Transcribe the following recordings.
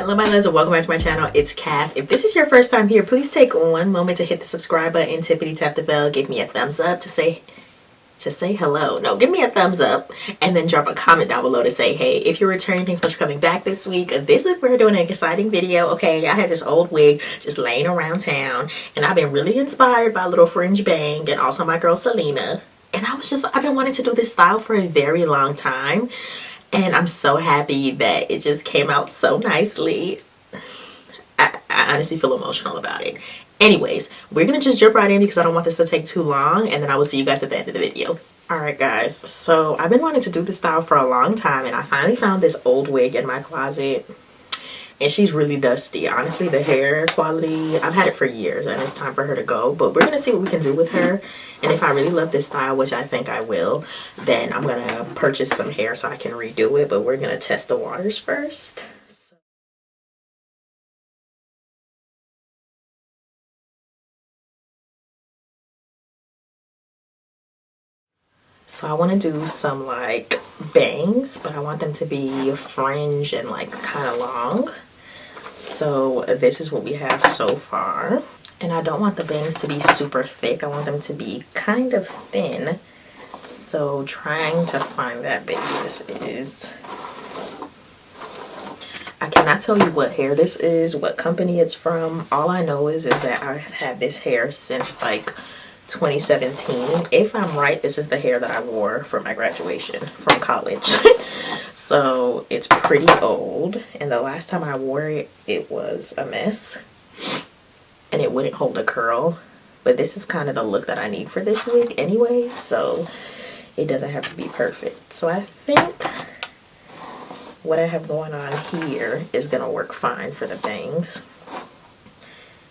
Hello my loves and welcome back to my channel. It's Cass. If this is your first time here, please take one moment to hit the subscribe button, tippity tap the bell, give me a thumbs up to say hello. No, give me a thumbs up and then drop a comment down below to say hey. If you're returning, thanks so much for coming back this week. This week we're doing an exciting video. Okay, I had this old wig just laying around town and I've been really inspired by little fringe bang and also my girl Selena. And I've been wanting to do this style for a very long time. And I'm so happy that it just came out so nicely. I honestly feel emotional about it. Anyways, we're going to just jump right in because I don't want this to take too long. And then I will see you guys at the end of the video. Alright guys, so I've been wanting to do this style for a long time. And I finally found this old wig in my closet. And she's really dusty. Honestly, the hair quality, I've had it for years and it's time for her to go. But we're going to see what we can do with her. And if I really love this style, which I think I will, then I'm going to purchase some hair so I can redo it. But we're going to test the waters first. So I want to do some like bangs, but I want them to be fringe and like kind of long. So this is what we have so far. And I don't want the bangs to be super thick. I want them to be kind of thin. So trying to find that basis is... I cannot tell you what hair this is, what company it's from. All I know is that I've had this hair since like 2017. If I'm right, this is the hair that I wore for my graduation from college. So it's pretty old, and the last time I wore it, it was a mess and it wouldn't hold a curl. But this is kind of the look that I need for this wig anyway, so it doesn't have to be perfect. So I think what I have going on here is gonna work fine for the bangs,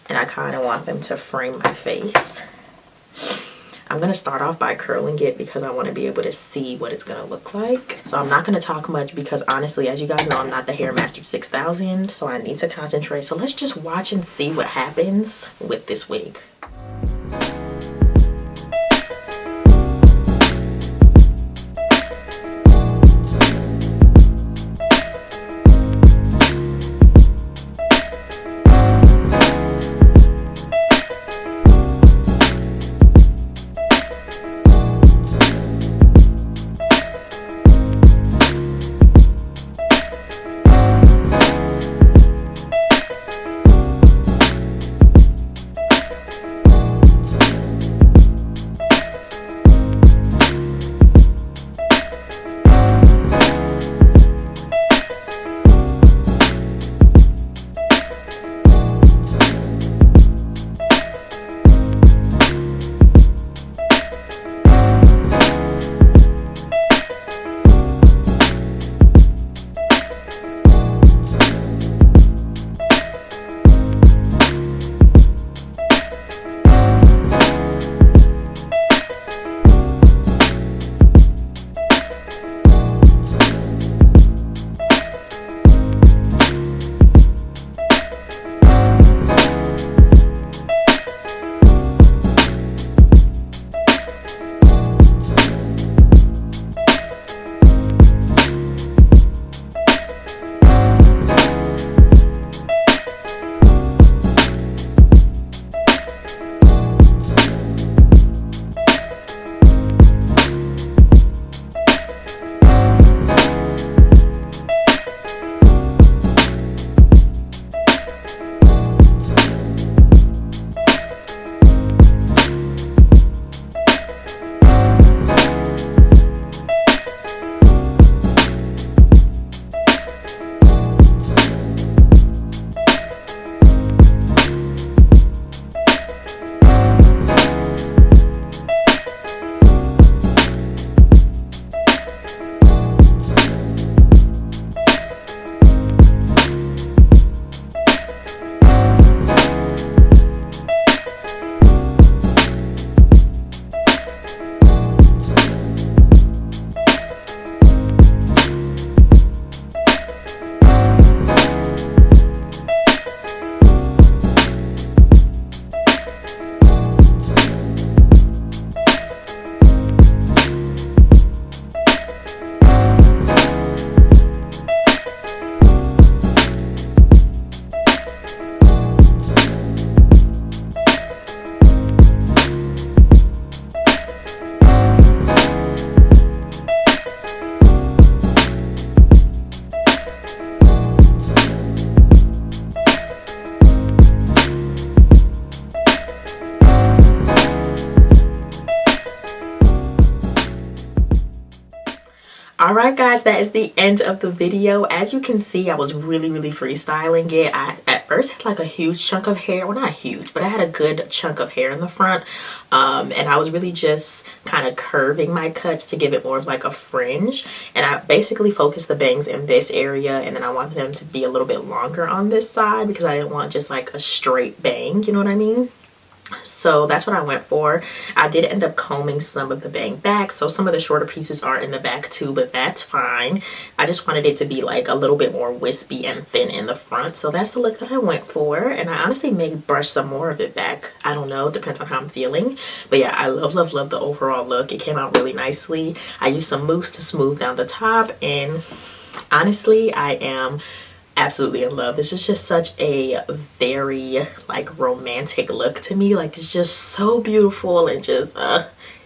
and I kind of want them to frame my face. I'm going to start off by curling it because I want to be able to see what it's going to look like. So I'm not going to talk much because honestly, as you guys know, I'm not the Hair Master 6000. So I need to concentrate. So let's just watch and see what happens with this wig. Alright guys, that is the end of the video. As you can see, I was really freestyling it. I at first had like a huge chunk of hair. Well, not huge, but I had a good chunk of hair in the front. And I was really just kind of curving my cuts to give it more of like a fringe. And I basically focused the bangs in this area, and then I wanted them to be a little bit longer on this side because I didn't want just like a straight bang, you know what I mean? So that's what I went for. I did end up combing some of the bang back, so some of the shorter pieces are in the back too, but that's fine. I just wanted it to be like a little bit more wispy and thin in the front, so that's the look that I went for. And I honestly may brush some more of it back. I don't know, depends on how I'm feeling. But yeah, I love the overall look. It came out really nicely. I used some mousse to smooth down the top, and honestly, I am absolutely in love. This is just such a very like romantic look to me. Like, it's just so beautiful, and just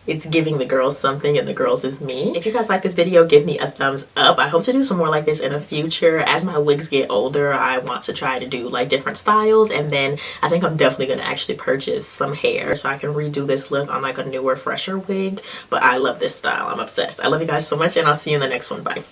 it's giving the girls something, and the girls is me. If you guys like this video, give me a thumbs up. I hope to do some more like this in the future. As my wigs get older, I want to try to do like different styles, and then I think I'm definitely going to actually purchase some hair so I can redo this look on like a newer, fresher wig. But I love this style. I'm obsessed. I love you guys so much, and I'll see you in the next one. Bye.